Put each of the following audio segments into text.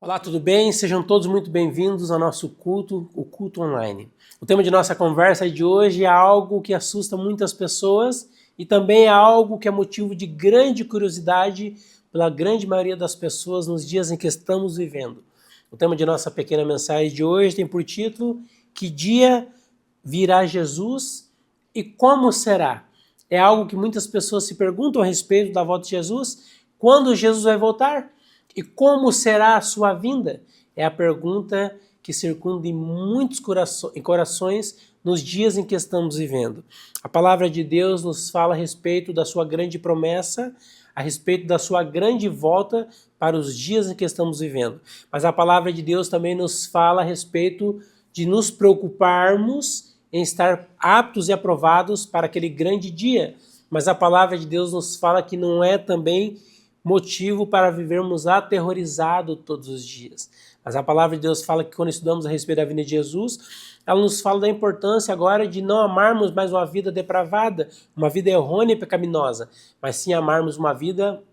Olá, tudo bem? Sejam todos muito bem-vindos ao nosso culto, o culto online. O tema de nossa conversa de hoje é algo que assusta muitas pessoas e também é algo que é motivo de grande curiosidade pela grande maioria das pessoas nos dias em que estamos vivendo. O tema de nossa pequena mensagem de hoje tem por título: Que dia virá Jesus e como será? É algo que muitas pessoas se perguntam a respeito da volta de Jesus. Quando Jesus vai voltar? E como será a sua vinda? É a pergunta que circunda em muitos corações nos dias em que estamos vivendo. A palavra de Deus nos fala a respeito da sua grande promessa, a respeito da sua grande volta para os dias em que estamos vivendo. Mas a palavra de Deus também nos fala a respeito de nos preocuparmos em estar aptos e aprovados para aquele grande dia. Mas a palavra de Deus nos fala que não é também motivo para vivermos aterrorizados todos os dias. Mas a palavra de Deus fala que quando estudamos a respeito da vinda de Jesus, ela nos fala da importância agora de não amarmos mais uma vida depravada, uma vida errônea e pecaminosa, mas sim amarmos uma vida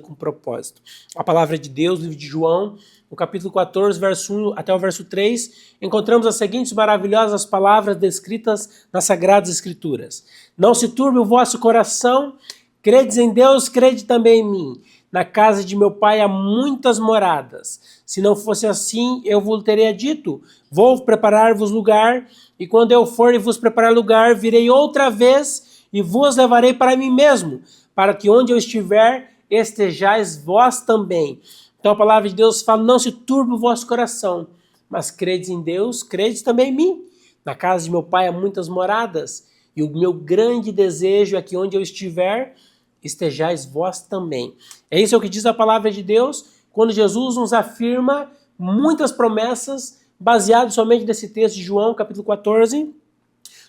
com propósito. A palavra de Deus, no livro de João, no capítulo 14, verso 1 até o verso 3, encontramos as seguintes maravilhosas palavras descritas nas Sagradas Escrituras. Não se turbe o vosso coração, credes em Deus, crede também em mim. Na casa de meu pai há muitas moradas. Se não fosse assim, eu vos teria dito: vou preparar-vos lugar, e quando eu for e vos preparar lugar, virei outra vez e vos levarei para mim mesmo, para que onde eu estiver, estejais vós também. Então a palavra de Deus fala: não se turbe o vosso coração, mas credes em Deus, credes também em mim. Na casa de meu pai há muitas moradas, e o meu grande desejo é que onde eu estiver, estejais vós também. É isso que diz a palavra de Deus, quando Jesus nos afirma muitas promessas, baseadas somente nesse texto de João, capítulo 14,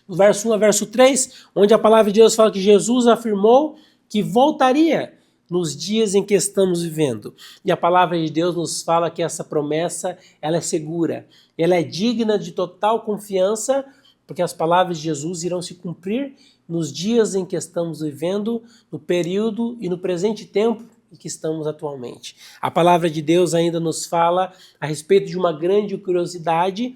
do verso 1 a verso 3, onde a palavra de Deus fala que Jesus afirmou que voltaria nos dias em que estamos vivendo. E a palavra de Deus nos fala que essa promessa, ela é segura, ela é digna de total confiança, porque as palavras de Jesus irão se cumprir nos dias em que estamos vivendo, no período e no presente tempo em que estamos atualmente. A palavra de Deus ainda nos fala a respeito de uma grande curiosidade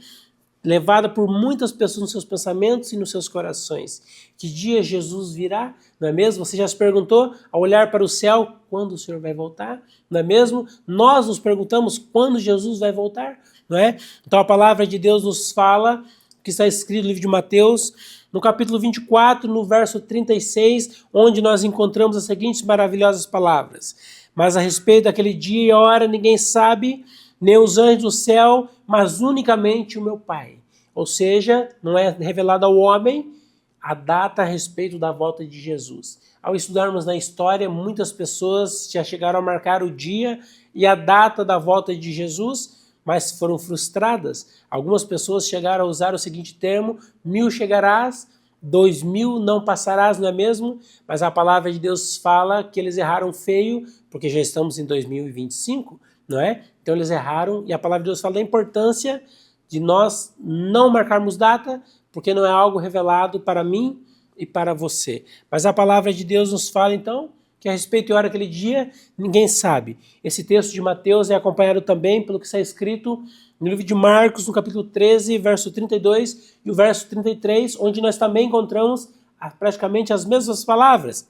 levada por muitas pessoas nos seus pensamentos e nos seus corações. Que dia Jesus virá? Não é mesmo? Você já se perguntou, ao olhar para o céu, quando o Senhor vai voltar? Não é mesmo? Nós nos perguntamos quando Jesus vai voltar? Não é? Então a palavra de Deus nos fala, que está escrito no livro de Mateus, no capítulo 24, no verso 36, onde nós encontramos as seguintes maravilhosas palavras: mas a respeito daquele dia e hora ninguém sabe, nem os anjos do céu, mas unicamente o meu Pai. Ou seja, não é revelado ao homem a data a respeito da volta de Jesus. Ao estudarmos na história, muitas pessoas já chegaram a marcar o dia e a data da volta de Jesus, mas foram frustradas. Algumas pessoas chegaram a usar o seguinte termo: 1000 chegarás, 2000 não passarás, não é mesmo? Mas a palavra de Deus fala que eles erraram feio, porque já estamos em 2025, não é? Então eles erraram, e a palavra de Deus fala da importância de nós não marcarmos data, porque não é algo revelado para mim e para você. Mas a palavra de Deus nos fala então que a respeito e hora daquele dia, ninguém sabe. Esse texto de Mateus é acompanhado também pelo que está escrito no livro de Marcos, no capítulo 13, verso 32 e o verso 33, onde nós também encontramos praticamente as mesmas palavras.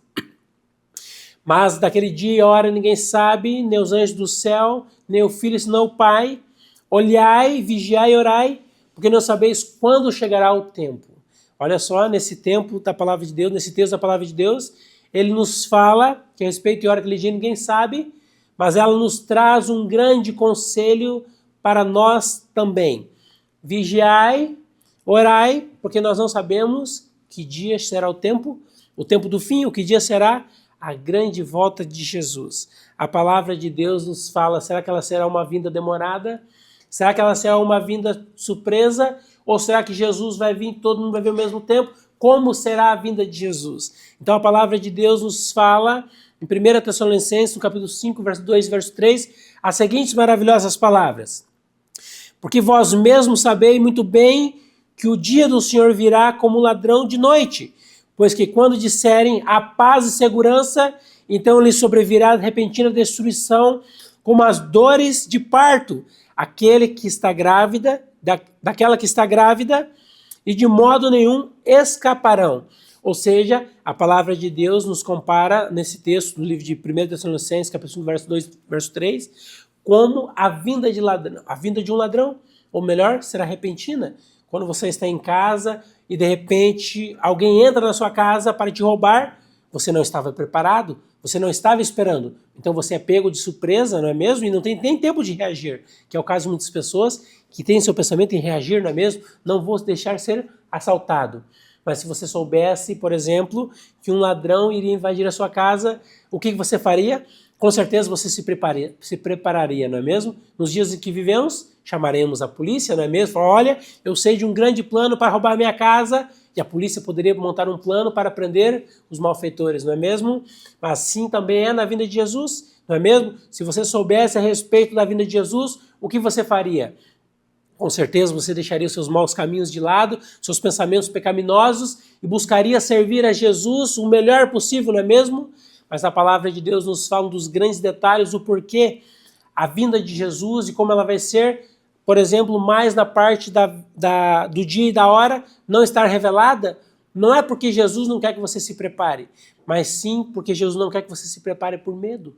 Mas daquele dia e hora ninguém sabe, nem os anjos do céu, nem o Filho, senão o Pai. Olhai, vigiai e orai, porque não sabeis quando chegará o tempo. Olha só, nesse tempo da palavra de Deus, nesse texto da palavra de Deus, ele nos fala que a respeito e hora daquele dia ninguém sabe, mas ela nos traz um grande conselho para nós também. Vigiai, orai, porque nós não sabemos que dia será o tempo do fim, o que dia será a grande volta de Jesus. A palavra de Deus nos fala, será que ela será uma vinda demorada? Será que ela será uma vinda surpresa? Ou será que Jesus vai vir e todo mundo vai vir ao mesmo tempo? Como será a vinda de Jesus? Então a palavra de Deus nos fala, em 1 Tessalonicenses, no capítulo 5, verso 2 e verso 3, as seguintes maravilhosas palavras: porque vós mesmos sabeis muito bem que o dia do Senhor virá como ladrão de noite, pois que quando disserem a paz e segurança, então lhes sobrevirá repentina destruição, como as dores de parto. aquele que está grávida, daquela que está grávida, e de modo nenhum escaparão. Ou seja, a palavra de Deus nos compara, nesse texto do livro de 1 Tessalonicenses, capítulo 1, verso 2, verso 3, como a vinda de ladrão. A vinda de um ladrão, ou melhor, será repentina. Quando você está em casa e de repente alguém entra na sua casa para te roubar, você não estava preparado, você não estava esperando. Então você é pego de surpresa, não é mesmo? E não tem nem tempo de reagir, que é o caso de muitas pessoas que têm seu pensamento em reagir, não é mesmo? Não vou deixar ser assaltado. Mas se você soubesse, por exemplo, que um ladrão iria invadir a sua casa, o que você faria? Com certeza você se prepararia, não é mesmo? Nos dias em que vivemos, chamaremos a polícia, não é mesmo? Olha, eu sei de um grande plano para roubar a minha casa, e a polícia poderia montar um plano para prender os malfeitores, não é mesmo? Mas assim também é na vinda de Jesus, não é mesmo? Se você soubesse a respeito da vinda de Jesus, o que você faria? Com certeza você deixaria os seus maus caminhos de lado, seus pensamentos pecaminosos e buscaria servir a Jesus o melhor possível, não é mesmo? Mas a palavra de Deus nos fala dos grandes detalhes, o porquê a vinda de Jesus e como ela vai ser, por exemplo, mais na parte do dia e da hora não estar revelada. Não é porque Jesus não quer que você se prepare, mas sim porque Jesus não quer que você se prepare por medo.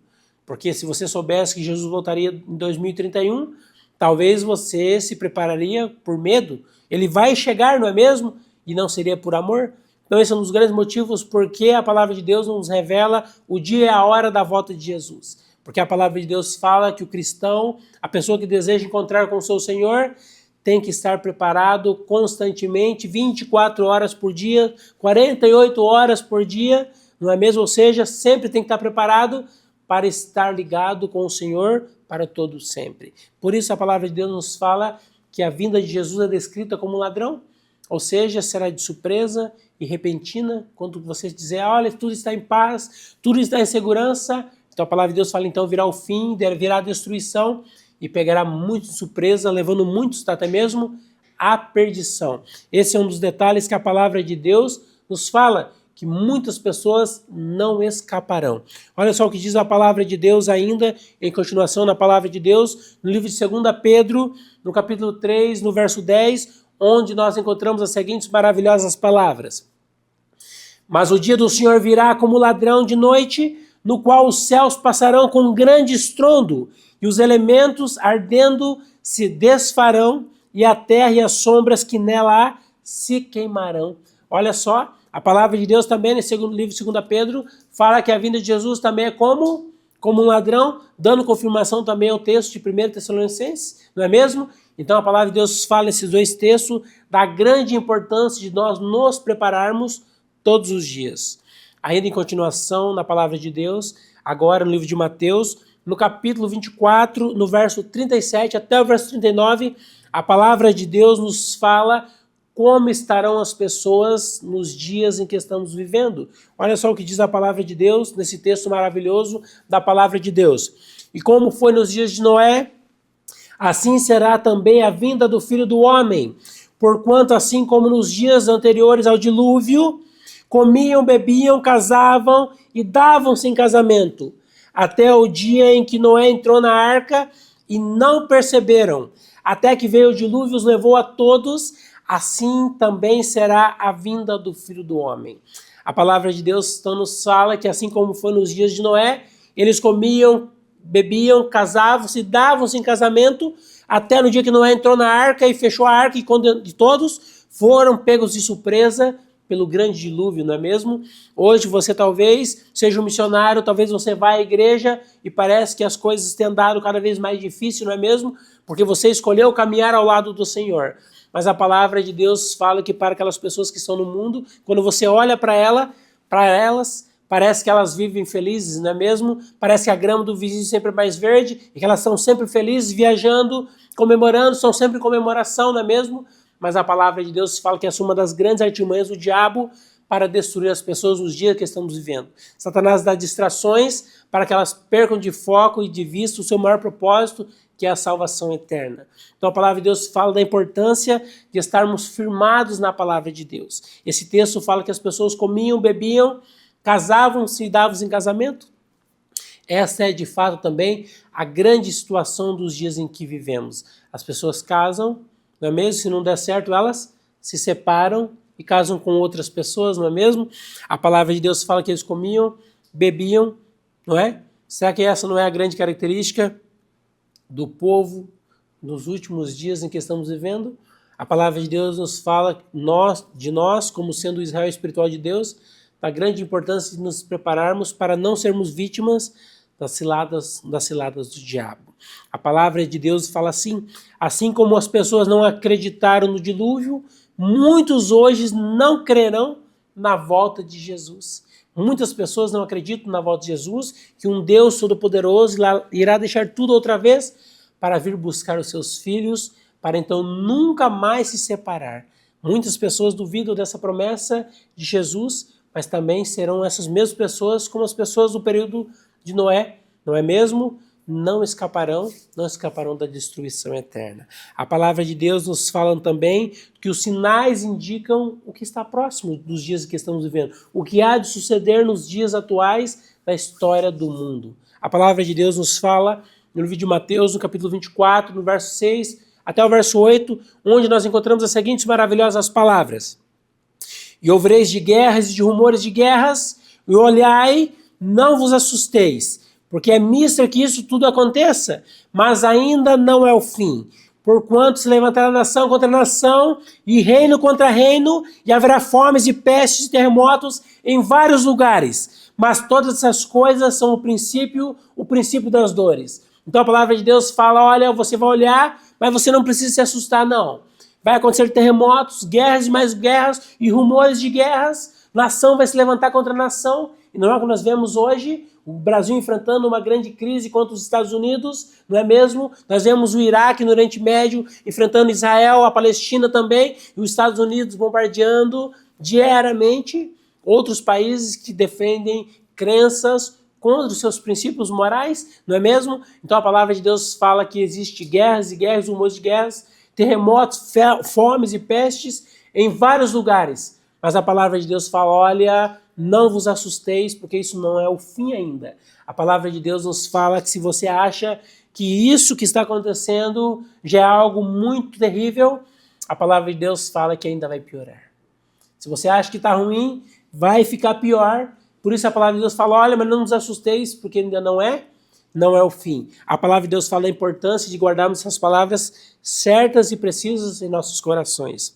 Porque se você soubesse que Jesus voltaria em 2031, talvez você se prepararia por medo. Ele vai chegar, não é mesmo? E não seria por amor? Então esse é um dos grandes motivos porque a palavra de Deus nos revela o dia e a hora da volta de Jesus. Porque a palavra de Deus fala que o cristão, a pessoa que deseja encontrar com o seu Senhor, tem que estar preparado constantemente, 24 horas por dia, 48 horas por dia, não é mesmo? Ou seja, sempre tem que estar preparado para estar ligado com o Senhor para todo sempre. Por isso a palavra de Deus nos fala que a vinda de Jesus é descrita como um ladrão, ou seja, será de surpresa e repentina, quando você dizer, olha, tudo está em paz, tudo está em segurança. Então a palavra de Deus fala, então virá o fim, virá a destruição e pegará muito de surpresa, levando muitos até mesmo à perdição. Esse é um dos detalhes que a palavra de Deus nos fala, que muitas pessoas não escaparão. Olha só o que diz a palavra de Deus ainda, em continuação na palavra de Deus, no livro de 2 Pedro, no capítulo 3, no verso 10, onde nós encontramos as seguintes maravilhosas palavras. Mas o dia do Senhor virá como ladrão de noite, no qual os céus passarão com grande estrondo, e os elementos ardendo se desfarão, e a terra e as sombras que nela há se queimarão. Olha só, a palavra de Deus também, no livro de 2 Pedro, fala que a vinda de Jesus também é como um ladrão, dando confirmação também ao texto de 1 Tessalonicenses, não é mesmo? Então a palavra de Deus fala nesses dois textos da grande importância de nós nos prepararmos todos os dias. Ainda em continuação na palavra de Deus, agora no livro de Mateus, no capítulo 24, no verso 37 até o verso 39, a palavra de Deus nos fala como estarão as pessoas nos dias em que estamos vivendo. Olha só o que diz a palavra de Deus nesse texto maravilhoso da palavra de Deus. E como foi nos dias de Noé, assim será também a vinda do Filho do Homem. Porquanto assim como nos dias anteriores ao dilúvio, comiam, bebiam, casavam e davam-se em casamento, até o dia em que Noé entrou na arca e não perceberam, até que veio o dilúvio e os levou a todos. Assim também será a vinda do Filho do Homem. A palavra de Deus então nos fala que assim como foi nos dias de Noé, eles comiam, bebiam, casavam-se, davam-se em casamento, até no dia que Noé entrou na arca e fechou a arca, e quando todos foram pegos de surpresa pelo grande dilúvio, não é mesmo? Hoje você talvez seja um missionário, talvez você vá à igreja e parece que as coisas têm andado cada vez mais difícil, não é mesmo? Porque você escolheu caminhar ao lado do Senhor. Mas a palavra de Deus fala que para aquelas pessoas que estão no mundo, quando você olha para elas, parece que elas vivem felizes, não é mesmo? Parece que a grama do vizinho sempre é mais verde e que elas estão sempre felizes, viajando, comemorando, são sempre em comemoração, não é mesmo? Mas a palavra de Deus fala que essa é uma das grandes artimanhas do diabo para destruir as pessoas nos dias que estamos vivendo. Satanás dá distrações para que elas percam de foco e de vista o seu maior propósito, que é a salvação eterna. Então a palavra de Deus fala da importância de estarmos firmados na palavra de Deus. Esse texto fala que as pessoas comiam, bebiam, casavam-se e davam-se em casamento. Essa é de fato também a grande situação dos dias em que vivemos. As pessoas casam, não é mesmo? Se não der certo, elas se separam e casam com outras pessoas, não é mesmo? A palavra de Deus fala que eles comiam, bebiam, não é? Será que essa não é a grande característica do povo nos últimos dias em que estamos vivendo? A palavra de Deus nos fala de nós, como sendo o Israel espiritual de Deus, da grande importância de nos prepararmos para não sermos vítimas das ciladas do diabo. A palavra de Deus fala assim como as pessoas não acreditaram no dilúvio, muitos hoje não crerão na volta de Jesus. Muitas pessoas não acreditam na volta de Jesus, que um Deus todo-poderoso irá deixar tudo outra vez para vir buscar os seus filhos, para então nunca mais se separar. Muitas pessoas duvidam dessa promessa de Jesus, mas também serão essas mesmas pessoas como as pessoas do período de Noé, não é mesmo? Não escaparão da destruição eterna. A palavra de Deus nos fala também que os sinais indicam o que está próximo dos dias que estamos vivendo, o que há de suceder nos dias atuais da história do mundo. A palavra de Deus nos fala no livro de Mateus, no capítulo 24, no verso 6 até o verso 8, onde nós encontramos as seguintes maravilhosas palavras. E ouvireis de guerras e de rumores de guerras, e olhai, não vos assusteis, porque é mister que isso tudo aconteça, mas ainda não é o fim. Porquanto se levantará nação contra nação, e reino contra reino, e haverá fomes e pestes e terremotos em vários lugares. Mas todas essas coisas são o princípio das dores. Então a palavra de Deus fala, olha, você vai olhar, mas você não precisa se assustar, não. Vai acontecer terremotos, guerras e mais guerras, e rumores de guerras. Nação vai se levantar contra nação. E não é o que nós vemos hoje, o Brasil enfrentando uma grande crise contra os Estados Unidos, não é mesmo? Nós vemos o Iraque no Oriente Médio enfrentando Israel, a Palestina também, e os Estados Unidos bombardeando diariamente outros países que defendem crenças contra os seus princípios morais, não é mesmo? Então a palavra de Deus fala que existe guerras e guerras, rumores de guerras, terremotos, fomes e pestes em vários lugares. Mas a palavra de Deus fala, olha, não vos assusteis, porque isso não é o fim ainda. A palavra de Deus nos fala que se você acha que isso que está acontecendo já é algo muito terrível, a palavra de Deus fala que ainda vai piorar. Se você acha que está ruim, vai ficar pior. Por isso a palavra de Deus fala, olha, mas não nos assusteis, porque ainda não é o fim. A palavra de Deus fala a importância de guardarmos essas palavras certas e precisas em nossos corações.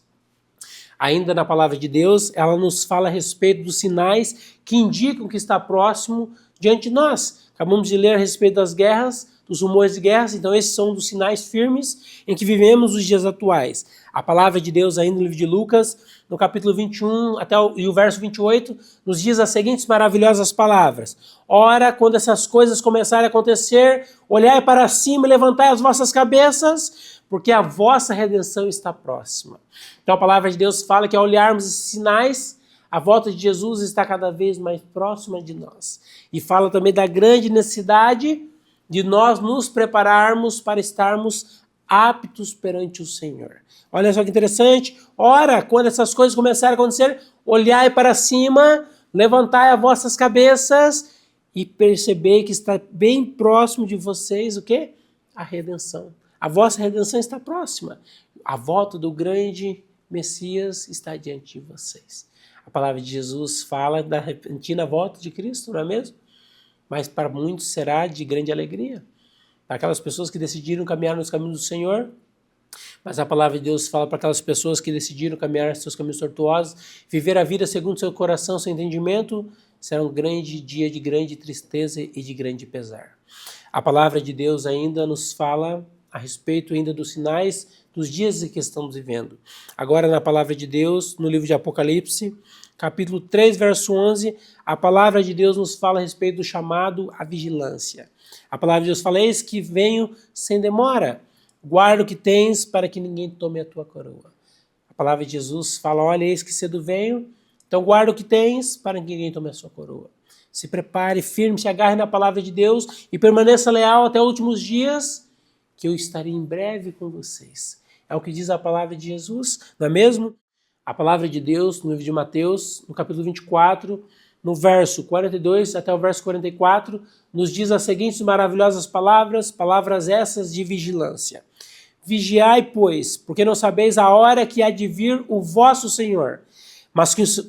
Ainda na palavra de Deus, ela nos fala a respeito dos sinais que indicam que está próximo diante de nós. Acabamos de ler a respeito das guerras, dos rumores de guerras, então esses são dos sinais firmes em que vivemos os dias atuais. A palavra de Deus ainda no livro de Lucas, no capítulo 21 e o verso 28, nos diz as seguintes maravilhosas palavras. Ora, quando essas coisas começarem a acontecer, olhai para cima e levantai as vossas cabeças, porque a vossa redenção está próxima. Então a palavra de Deus fala que ao olharmos esses sinais, a volta de Jesus está cada vez mais próxima de nós. E fala também da grande necessidade de nós nos prepararmos para estarmos aptos perante o Senhor. Olha só que interessante. Ora, quando essas coisas começarem a acontecer, olhai para cima, levantai as vossas cabeças e percebei que está bem próximo de vocês o quê? A redenção. A vossa redenção está próxima. A volta do grande Messias está diante de vocês. A palavra de Jesus fala da repentina volta de Cristo, não é mesmo? Mas para muitos será de grande alegria. Para aquelas pessoas que decidiram caminhar nos caminhos do Senhor. Mas a palavra de Deus fala para aquelas pessoas que decidiram caminhar seus caminhos tortuosos, viver a vida segundo seu coração, seu entendimento, será um grande dia de grande tristeza e de grande pesar. A palavra de Deus ainda nos fala a respeito ainda dos sinais dos dias em que estamos vivendo. Agora na palavra de Deus, no livro de Apocalipse, capítulo 3, verso 11, a palavra de Deus nos fala a respeito do chamado à vigilância. A palavra de Deus fala, eis que venho sem demora, guarda o que tens para que ninguém tome a tua coroa. A palavra de Jesus fala, olha, eis que cedo venho, então guarda o que tens para que ninguém tome a sua coroa. Se prepare, firme, se agarre na palavra de Deus e permaneça leal até os últimos dias, que eu estarei em breve com vocês. É o que diz a palavra de Jesus, não é mesmo? A palavra de Deus, no livro de Mateus, no capítulo 24, no verso 42 até o verso 44, nos diz as seguintes maravilhosas palavras, palavras essas de vigilância. Vigiai, pois, porque não sabeis a hora que há de vir o vosso Senhor.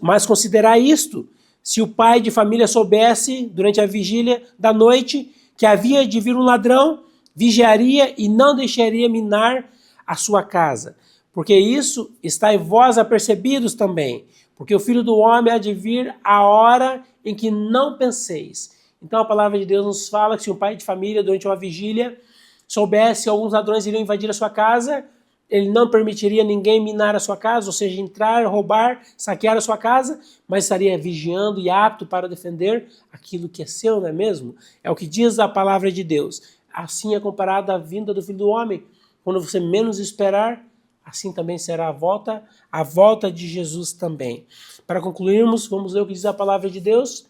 Mas considerai isto, se o pai de família soubesse, durante a vigília da noite, que havia de vir um ladrão, vigiaria e não deixaria minar a sua casa. Porque isso está em vós apercebidos também, porque o Filho do Homem há de vir a hora em que não penseis. Então a palavra de Deus nos fala que se um pai de família, durante uma vigília, soubesse que alguns ladrões iriam invadir a sua casa, ele não permitiria ninguém minar a sua casa, ou seja, entrar, roubar, saquear a sua casa, mas estaria vigiando e apto para defender aquilo que é seu, não é mesmo? É o que diz a palavra de Deus. Assim é comparada a vinda do Filho do Homem. Quando você menos esperar, assim também será a volta de Jesus também. Para concluirmos, vamos ler o que diz a palavra de Deus.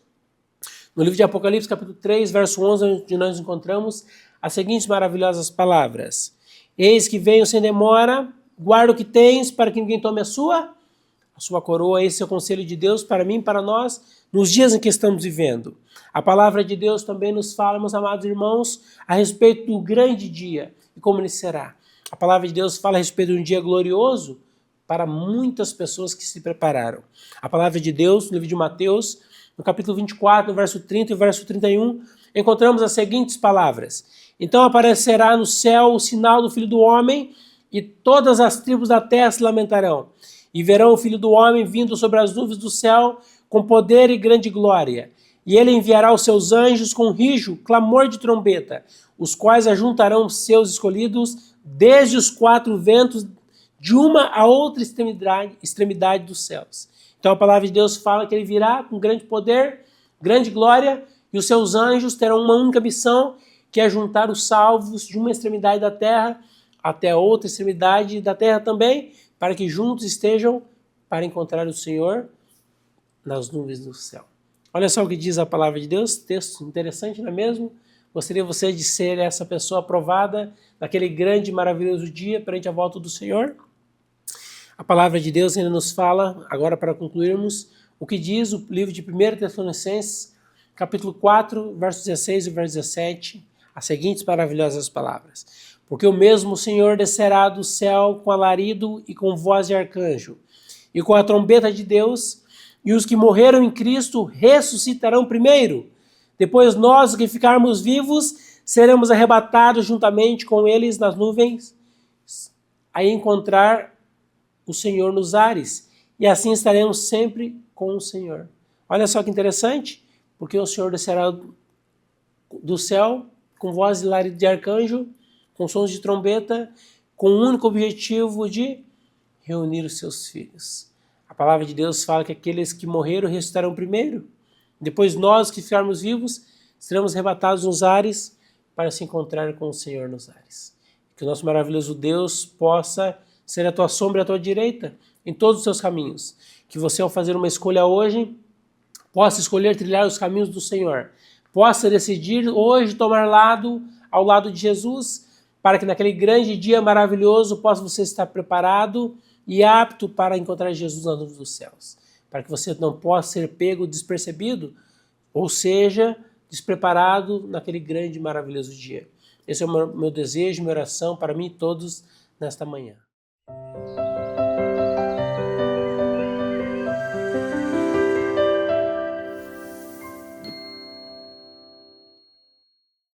No livro de Apocalipse, capítulo 3, verso 11, onde nós encontramos as seguintes maravilhosas palavras. Eis que venho sem demora, guarda o que tens para que ninguém tome a sua coroa. Esse é o conselho de Deus para mim e para nós nos dias em que estamos vivendo. A palavra de Deus também nos fala, meus amados irmãos, a respeito do grande dia e como ele será. A palavra de Deus fala a respeito de um dia glorioso para muitas pessoas que se prepararam. A palavra de Deus, no livro de Mateus, no capítulo 24, no verso 30 e verso 31, encontramos as seguintes palavras. Então aparecerá no céu o sinal do Filho do Homem, e todas as tribos da terra se lamentarão. E verão o Filho do Homem vindo sobre as nuvens do céu, com poder e grande glória. E ele enviará os seus anjos com rijo, clamor de trombeta, os quais ajuntarão seus escolhidos desde os quatro ventos, de uma a outra extremidade dos céus. Então a palavra de Deus fala que ele virá com grande poder, grande glória, e os seus anjos terão uma única missão, que é juntar os salvos de uma extremidade da terra até a outra extremidade da terra também, para que juntos estejam para encontrar o Senhor nas nuvens do céu. Olha só o que diz a palavra de Deus, texto interessante, não é mesmo? Gostaria você de ser essa pessoa aprovada naquele grande e maravilhoso dia perante a volta do Senhor? A palavra de Deus ainda nos fala, agora para concluirmos, o que diz o livro de 1 Tessalonicenses, capítulo 4, versos 16 e verso 17, as seguintes maravilhosas palavras. Porque o mesmo Senhor descerá do céu com alarido e com voz de arcanjo, e com a trombeta de Deus, e os que morreram em Cristo ressuscitarão primeiro. Depois nós, que ficarmos vivos, seremos arrebatados juntamente com eles nas nuvens, a encontrar o Senhor nos ares, e assim estaremos sempre com o Senhor. Olha só que interessante, porque o Senhor descerá do céu com voz de alarido de arcanjo, com sons de trombeta, com o único objetivo de reunir os seus filhos. A palavra de Deus fala que aqueles que morreram ressuscitarão primeiro. Depois nós que ficarmos vivos, seremos arrebatados nos ares para se encontrar com o Senhor nos ares. Que o nosso maravilhoso Deus possa ser a tua sombra e a tua direita em todos os seus caminhos. Que você, ao fazer uma escolha hoje, possa escolher trilhar os caminhos do Senhor. Possa decidir hoje tomar ao lado de Jesus, para que naquele grande dia maravilhoso possa você estar preparado e apto para encontrar Jesus nas nuvens dos céus. Para que você não possa ser pego despercebido, ou seja, despreparado naquele grande e maravilhoso dia. Esse é o meu desejo, minha oração para mim e todos nesta manhã.